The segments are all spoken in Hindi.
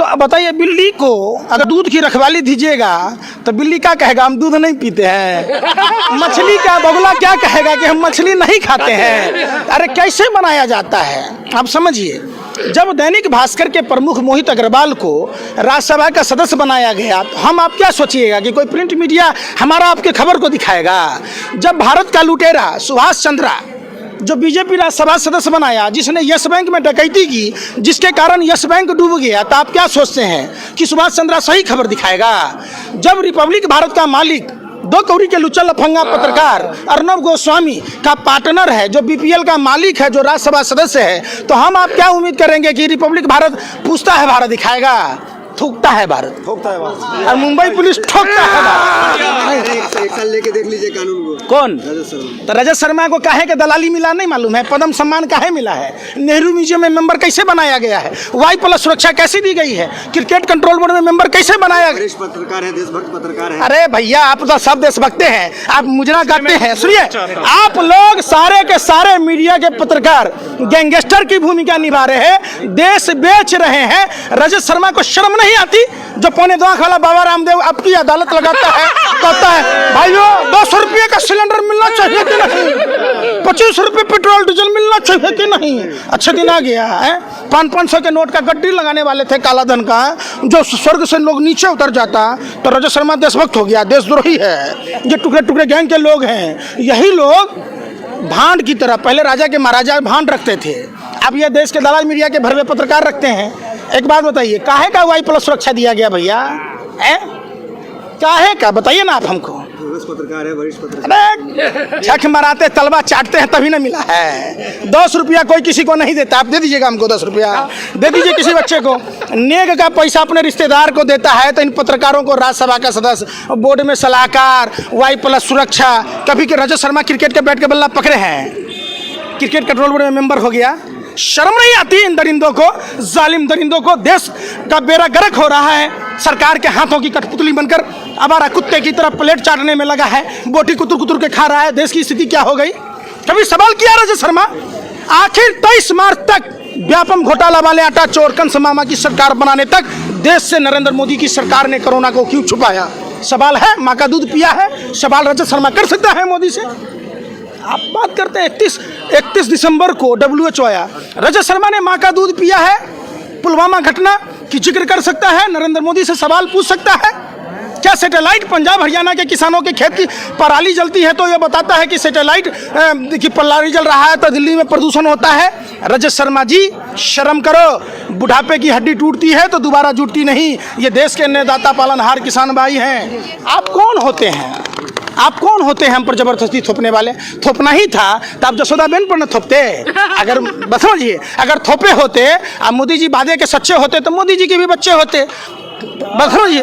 अब बताइए, बिल्ली को अगर दूध की रखवाली दीजिएगा तो बिल्ली क्या कहेगा, हम दूध नहीं पीते हैं। मछली का बगुला क्या कहेगा कि हम मछली नहीं खाते हैं। अरे कैसे बनाया जाता है आप समझिए। जब दैनिक भास्कर के प्रमुख मोहित अग्रवाल को राज्यसभा का सदस्य बनाया गया तो हम आप क्या सोचिएगा कि कोई प्रिंट मीडिया हमारा आपके खबर को दिखाएगा। जब भारत का लुटेरा सुभाष चंद्रा जो बीजेपी राज्यसभा सदस्य बनाया, जिसने यस बैंक में डकैती की, जिसके कारण यस बैंक डूब गया, तो आप क्या सोचते हैं कि सुभाष चंद्रा सही खबर दिखाएगा। जब रिपब्लिक भारत का मालिक 2 कौड़ी के लुच्चा लफंगा पत्रकार अर्नब गोस्वामी का पार्टनर है, जो बीपीएल का मालिक है, जो राज्यसभा सदस्य है, तो हम आप क्या उम्मीद करेंगे कि रिपब्लिक भारत पूछता है भारत दिखाएगा। थूकता है भारत, ठोकता है भारत, और मुंबई पुलिस ठोकता है भारत। एक साल लेके देख लीजिए कानून को। कौन? तो रजत शर्मा को काहे के दलाली मिला नहीं मालूम है। पद्म सम्मान काहे मिला है। नेहरू म्यूजियम में मेंबर कैसे बनाया गया है। वाई+ सुरक्षा कैसे दी गई है। क्रिकेट कंट्रोल बोर्ड में मेंबर कैसे बनाया गया। वरिष्ठ पत्रकार है, देशभक्त पत्रकार है। अरे भैया, आप तो सब देशभक्त हैं, आप मुजरा गाते हैं। सुनिए, आप लोग सारे के सारे मीडिया के पत्रकार गैंगस्टर की भूमिका निभा रहे हैं, देश बेच रहे हैं। रजत शर्मा को शर्म नहीं आती जो 2.25 लाख वाला बाबा रामदेव आपकी अदालत लगाता है, कहता है भाइयों 200 रुपये का सिलेंडर मिलना चाहिए कि नहीं, 25 रुपये पेट्रोल डीजल मिलना चाहिए कि नहीं। अच्छा दिन आ गया है। 500 के नोट का गड्डी लगाने वाले थे काला धन का, जो स्वर्ग से लोग नीचे उतर जाता, तो रजत शर्मा देशभक्त हो गया, देशद्रोही है। ये टुकड़े टुकड़े गैंग के लोग हैं। यही लोग भांड की तरह, पहले राजा के महाराजा भांड रखते थे, अब ये देश के दलाल मीडिया के भरवे पत्रकार रखते हैं। एक बात बताइए, काहे का वाई+ सुरक्षा दिया गया भैया, काहे का बताइए ना आप हमको। पत्रकार है, वरिष्ठ पत्रकार। अरे छक मराते तलवा चाटते हैं तभी ना मिला है। 10 रुपया कोई किसी को नहीं देता, आप दे दीजिएगा हमको 10 रुपया, दे दीजिए किसी बच्चे को। नेग का पैसा अपने रिश्तेदार को देता है, तो इन पत्रकारों को राज्यसभा का सदस्य, बोर्ड में सलाहकार, वाई+ सुरक्षा। कभी के रजत शर्मा क्रिकेट के बैट के बल्ला पकड़े हैं, क्रिकेट कंट्रोल बोर्ड में मेंबर हो गया। शर्म नहीं आती इन दरिंदों को, जालिम दरिंदों को। देश का बेड़ा गर्क हो रहा है, सरकार के हाथों की कठपुतली बनकर आवारा कुत्ते की तरह प्लेट चाटने में लगा है, बोटी कुतुर कुतुर के खा रहा है। देश की स्थिति क्या हो गई, कभी सवाल किया रजत शर्मा। आखिर 23 मार्च तक व्यापम घोटाला वाले आटा चोर कंस मामा की सरकार बनाने तक देश से नरेंद्र मोदी की सरकार ने कोरोना को क्यों छुपाया। सवाल है, माँ का दूध पिया है, सवाल रजत शर्मा कर सकता है मोदी से। आप बात करते हैं 31 दिसंबर को WHO आया, रजत शर्मा ने माँ का दूध पिया है, पुलवामा घटना की जिक्र कर सकता है, नरेंद्र मोदी से सवाल पूछ सकता है। क्या सैटेलाइट पंजाब हरियाणा के किसानों के खेत की पराली जलती है तो यह बताता है कि सैटेलाइट की पराली जल रहा है तो दिल्ली में प्रदूषण होता है। रजत शर्मा जी शर्म करो, बुढ़ापे की हड्डी टूटती है तो दोबारा जुटती नहीं। ये देश के अन्नदाता पालनहार किसान भाई हैं। आप कौन होते हैं, आप कौन होते हैं हम पर जबरदस्ती थोपने वाले। थोपना ही था तो आप जसोदाबेन पर न थोपते। अगर बस समझिए, अगर थोपे होते अब मोदी जी वादे के सच्चे होते तो मोदी जी के भी बच्चे होते। बस समझिए,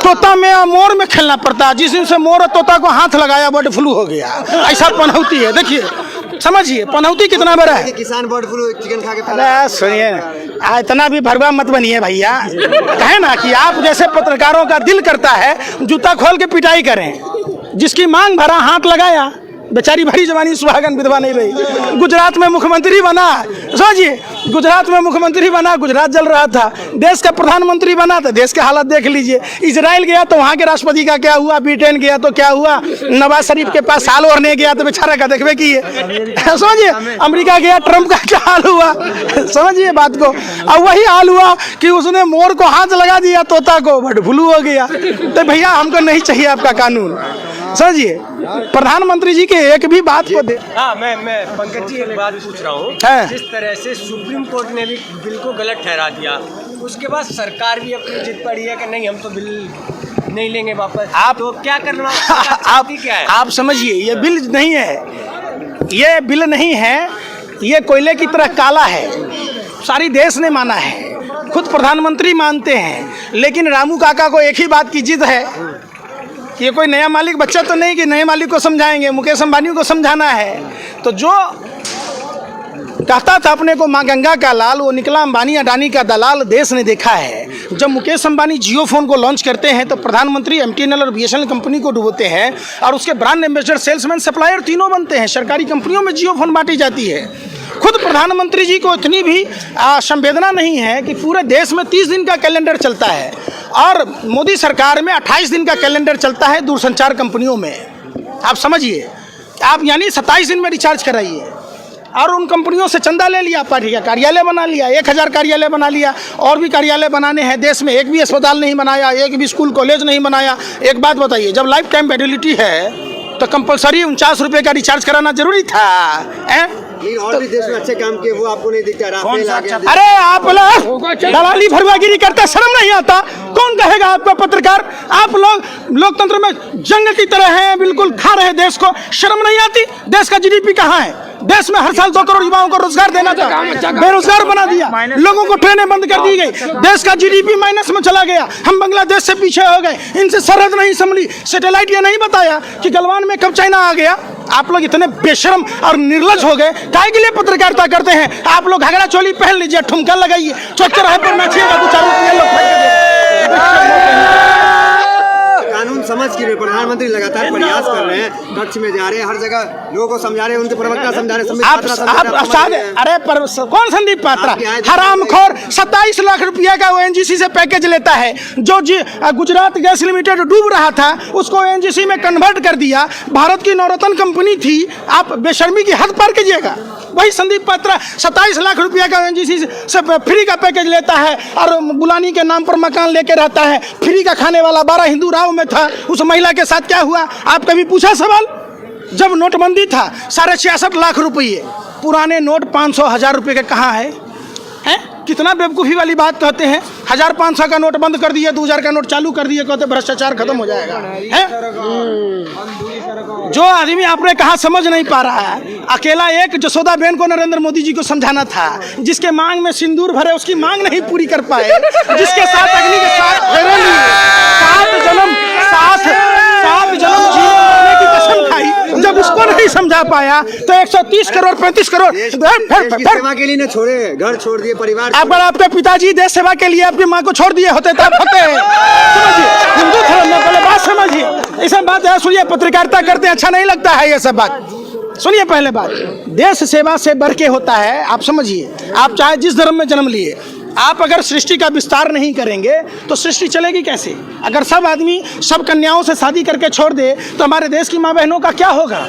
तोता में और मोर में खेलना पड़ता। जिस दिन से मोर और तोता को हाथ लगाया बर्ड फ्लू हो गया, ऐसा पनौती है। देखिए समझिए पनौती कितना बड़ा है। किसान बर्ड फ्लू चिकन खा के। अरे सुनिए, इतना भी भरवा मत बनिए भैया। कहे ना कि आप जैसे पत्रकारों का दिल करता है जूता खोल के पिटाई करें। जिसकी मांग भरा हाथ लगाया, बेचारी भरी जवानी सुहागन विधवा नहीं रही। गुजरात में मुख्यमंत्री बना, समझिए गुजरात में मुख्यमंत्री बना, गुजरात जल रहा था। देश का प्रधानमंत्री बना तो देश के हालत देख लीजिए। इजराइल गया तो वहाँ के राष्ट्रपति का क्या हुआ, ब्रिटेन गया तो क्या हुआ, नवाज शरीफ के पास साल ओढ़ने गया तो बेचारा का देखबे की है। समझिए अमेरिका गया, ट्रंप का क्या हाल हुआ, समझिए बात को। अब वही हाल हुआ कि उसने मोर को हाथ लगा दिया, तोता को बर्ड फ्लू हो गया। तो भैया हमको नहीं चाहिए आपका कानून। समझिए प्रधानमंत्री जी के एक भी बात को दे। हाँ, मैं पंकज जी एक बात पूछ रहा हूँ। जिस तरह से सुप्रीम कोर्ट ने भी बिल को गलत ठहरा दिया, उसके बाद सरकार भी अपनी जिद पड़ी है कि नहीं हम तो बिल नहीं लेंगे वापस। आप तो क्या करना आप क्या है? आप समझिए ये बिल नहीं है, ये बिल नहीं है, ये कोयले की तरह काला है। सारी देश ने माना है, खुद प्रधानमंत्री मानते हैं। लेकिन रामू काका को एक ही बात की जिद है कि ये कोई नया मालिक बच्चा तो नहीं कि नए मालिक को समझाएंगे, मुकेश अंबानी को समझाना है। तो जो कहता था अपने को माँ गंगा का लाल, वो निकला अंबानी अडानी का दलाल। देश ने देखा है जब मुकेश अंबानी जियो फोन को लॉन्च करते हैं तो प्रधानमंत्री MTNL और BSNL कंपनी को डुबोते हैं और उसके ब्रांड एम्बेसडर, सेल्समैन, सप्लायर तीनों बनते हैं। सरकारी कंपनियों में जियो फोन बांटी जाती है खुद प्रधानमंत्री जी को इतनी भी संवेदना नहीं है कि पूरे देश में 30 दिन का कैलेंडर चलता है और मोदी सरकार में 28 दिन का कैलेंडर चलता है दूरसंचार कंपनियों में। आप समझिए, आप यानी 27 दिन में रिचार्ज कराइए और उन कंपनियों से चंदा ले लिया, पार्टी का कार्यालय बना लिया, 1000 कार्यालय बना लिया, और भी कार्यालय बनाने हैं देश में, एक भी अस्पताल नहीं बनाया, एक भी स्कूल कॉलेज नहीं बनाया। एक बात बताइए, जब लाइफ टाइम वैलिडिटी है तो कंपलसरी 49 रुपये का रिचार्ज कराना जरूरी था। और भी देश में अच्छे काम किए, वो आपको नहीं दिखता। राफेल आ गया। अरे आप लोग दलाली भरवागिरी करते, शर्म नहीं आता? कौन कहेगा आपको पत्रकार? आप लोग लोकतंत्र में जंग की तरह हैं, बिल्कुल खा रहे देश को। शर्म नहीं आती? देश का जीडीपी कहाँ है? देश में हर साल 2 करोड़ युवाओं को रोजगार देना था, बेरोजगार बना दिया, लोगों को ट्रेनें बंद कर दी गई, देश का जीडीपी माइनस में चला गया, हम बांग्लादेश से पीछे हो गए, इनसे सरहद नहीं संभली, सैटेलाइट ये नहीं बताया कि गलवान में कब चाइना आ गया। आप लोग इतने बेशर्म और निर्लज हो गए, काहे के लिए पत्रकारिता करते हैं? आप लोग घाघरा चोली पहन लीजिए, ठुमका लगाइए, चौक-चौराहे पर नाचिएगा, 2-4 रुपये कानून समझ के प्रधानमंत्री लगातार प्रयास कर रहे हैं, कक्ष में जा रहे हैं, हर जगह लोगों को समझा रहे हैं, उनके प्रवक्ता समझा रहे हैं। अरे कौन संदीप पात्रा? हरामखोर 27 लाख रुपया का ओएनजीसी से पैकेज लेता है। जो गुजरात गैस लिमिटेड डूब रहा था उसको ओएनजीसी में कन्वर्ट कर दिया, भारत की नवरत्न कंपनी थी। आप बेशर्मी की हद पार कीजिएगा। वही संदीप पात्रा 27 लाख रुपया का ओएनजीसी से फ्री का पैकेज लेता है और बुलानी के नाम पर मकान लेके रहता है। फ्री का खाने वाला 12 हिंदू राव में था, उस महिला के साथ क्या हुआ? आप कभी पूछा सवाल? जब नोटबंदी था 66.5 लाख रुपये, पुराने नोट 500-1000 रुपये के कहाँ है? कितना बेवकूफ़ी वाली बात कहते हैं। 1500 का नोट बंद कर दिए, 2000 का नोट चालू कर दिए, कहते भ्रष्टाचार खत्म हो जाएगा। जो आदमी आपने कहा समझ नहीं पा रहा है। अकेला एक जसोदा बेन को नरेंद्र मोदी जी को समझाना था, जिसके मांग में सिंदूर भरे उसकी मांग नहीं पूरी कर पाए, जिसके साथ अग्नि के साथ फेरे लिए, 7 जन्म जीवन मरने की कसम खाई, जब उसको नहीं समझा पाया तो 130 करोड़ 35 करोड़ सेवा के लिए न छोड़े, घर छोड़ दिए, परिवार। अगर आपके पिताजी देश सेवा के लिए आपकी माँ को छोड़ दिए होते तो आप होते हैं। समझिए, हिंदू धर्म में पहले बात समझिए। ये सब बात है, सुनिए, पत्रकारिता करते अच्छा नहीं लगता है ये सब बात। सुनिए, पहले बात, देश सेवा से बढ़ के होता है। आप समझिए, आप चाहे जिस धर्म में जन्म लिए, आप अगर सृष्टि का विस्तार नहीं करेंगे तो सृष्टि चलेगी कैसे? अगर सब आदमी सब कन्याओं से शादी करके छोड़ दे तो हमारे देश की माँ बहनों का क्या होगा?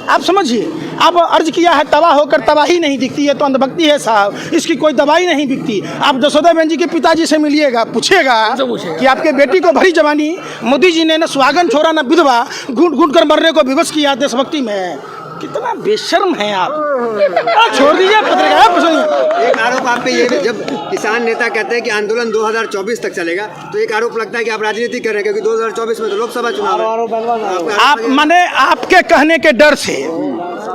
आप समझिए, आप अर्ज किया है तबाह होकर तबाही नहीं दिखती है तो अंधभक्ति है साहब, इसकी कोई दवाई नहीं बिकती। आप जसोदा बेन जी के पिताजी से मिलिएगा, पूछेगा कि आपके बेटी को भरी जवानी मोदी जी ने न सुहागन छोड़ा न विधवा, घूट घूट कर मरने को विवश किया देशभक्ति में। कितना बेशर्म है आप। छोड़ दीजिए पत्रकार। सुनिए, एक आरोप आप पे ये, जब किसान नेता कहते हैं कि आंदोलन 2024 तक चलेगा, तो एक आरोप लगता है कि आप राजनीति कर रहे हैं, क्योंकि 2024 में तो लोकसभा चुनाव है। आप माने आपके कहने के डर से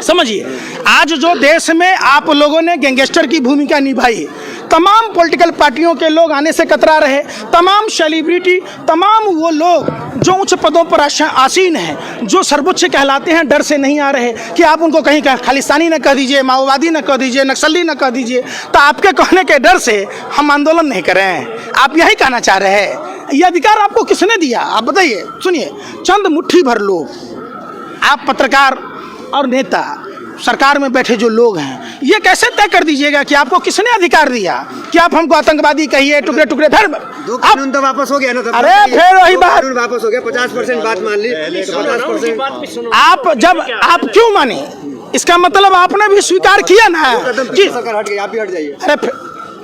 समझिए, आज जो देश में आप लोगों ने गैंगस्टर की भूमिका निभाई, तमाम पॉलिटिकल पार्टियों के लोग आने से कतरा रहे, तमाम सेलिब्रिटी, तमाम वो लोग जो उच्च पदों पर आसीन हैं, जो सर्वोच्च कहलाते हैं, डर से नहीं आ रहे कि आप उनको कहीं खालिस्तानी न कह दीजिए, माओवादी न कह दीजिए, नक्सली न कह दीजिए। तो आपके कहने के डर से हम आंदोलन नहीं कर रहे हैं। आप यही कहना चाह रहे हैं। ये अधिकार आपको किसने दिया? आप बताइए। सुनिए, चंद मुट्ठी भर लोग, आप पत्रकार और नेता, सरकार में बैठे जो लोग हैं, ये कैसे तय कर दीजिएगा कि आपको किसने अधिकार दिया कि आप हमको आतंकवादी कहिए, टुकड़े टुकड़े? फिर कानून तो वापस हो गया ना। अरे फिर वही बात, कानून वापस हो गया। 50% बात मान ली, 50%। आप क्यों माने? इसका मतलब आपने भी स्वीकार किया ना कि सरकार हट गई, आप भी हट जाइए। अरे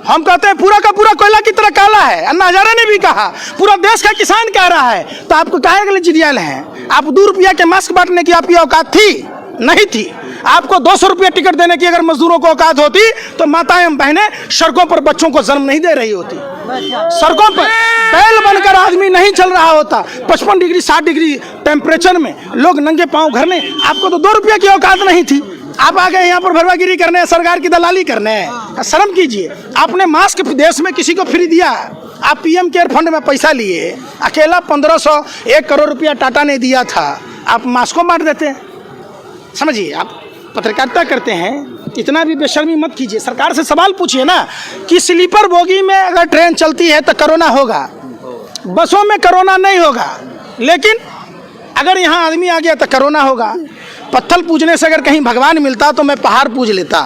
हम कहते हैं पूरा का पूरा कोयला की तरह काला है। अन्ना हजारे ने भी कहा, पूरा देश का किसान कह रहा है, तो आपको काहे के लिए जिरियाल है? आप 2 रुपया के मास्क बांटने की आपकी औकात थी? नहीं थी। आपको 200 रुपया टिकट देने की अगर मजदूरों को औकात होती तो माताएं बहनें सड़कों पर बच्चों को जन्म नहीं दे रही होती। सड़कों पर बैल बनकर आदमी नहीं चल रहा होता। 55 डिग्री 60 डिग्री टेम्परेचर में लोग नंगे पांव घर में। आपको तो 2 रुपया की औकात नहीं थी। आप आ गए यहाँ पर भरवागिरी करने, सरकार की दलाली करने। शर्म कीजिए। आपने मास्क देश में किसी को फ्री दिया? आप पीएम केयर फंड में पैसा लिए, अकेला 1500 1 करोड़ रुपया टाटा ने दिया था, आप मास्क को बांट देते हैं। समझिए, आप पत्रकारिता करते हैं, इतना भी बेशर्मी मत कीजिए। सरकार से सवाल पूछिए ना कि स्लीपर बोगी में अगर ट्रेन चलती है तो कोरोना होगा, बसों में कोरोना नहीं होगा, लेकिन अगर यहाँ आदमी आ गया तो कोरोना होगा। पत्थर पूजने से अगर कहीं भगवान मिलता तो मैं पहाड़ पूज लेता।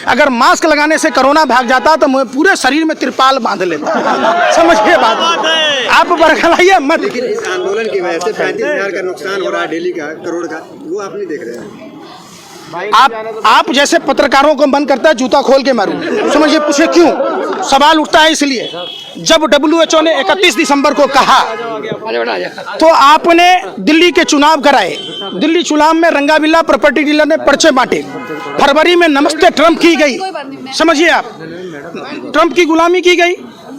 अगर मास्क लगाने से कोरोना भाग जाता तो मैं पूरे शरीर में तिरपाल बांध लेता। समझिए बात, आप बरखलाइए मत। लेकिन इस आंदोलन की वजह से 35,000 का नुकसान हो रहा है डेली का, करोड़ का, वो आप नहीं देख रहे हैं। आप जैसे पत्रकारों को मन करता है जूता खोल के मारूं। समझिए, पूछे क्यों? सवाल उठता है इसलिए जब WHO ने 31 दिसंबर को कहा तो आपने दिल्ली के चुनाव कराए। दिल्ली चुनाव में रंगाबिल्ला प्रॉपर्टी डीलर ने पर्चे बांटे। फरवरी में नमस्ते ट्रंप की गई। समझिए आप, ट्रंप की गुलामी की गई।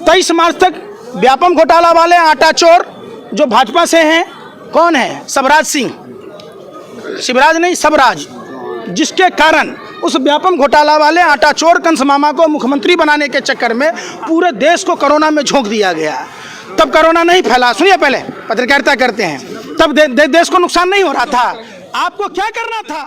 23 मार्च तक व्यापम घोटाला वाले आटा चोर जो भाजपा से हैं, कौन है? सबराज सिंह, शिवराज नहीं सबराज, जिसके कारण उस व्यापम घोटाला वाले आटा चोर कंस मामा को मुख्यमंत्री बनाने के चक्कर में पूरे देश को कोरोना में झोंक दिया गया। तब कोरोना नहीं फैला। सुनिए, पहले पत्रकारिता करते हैं, तब देश को नुकसान नहीं हो रहा था। आपको क्या करना था?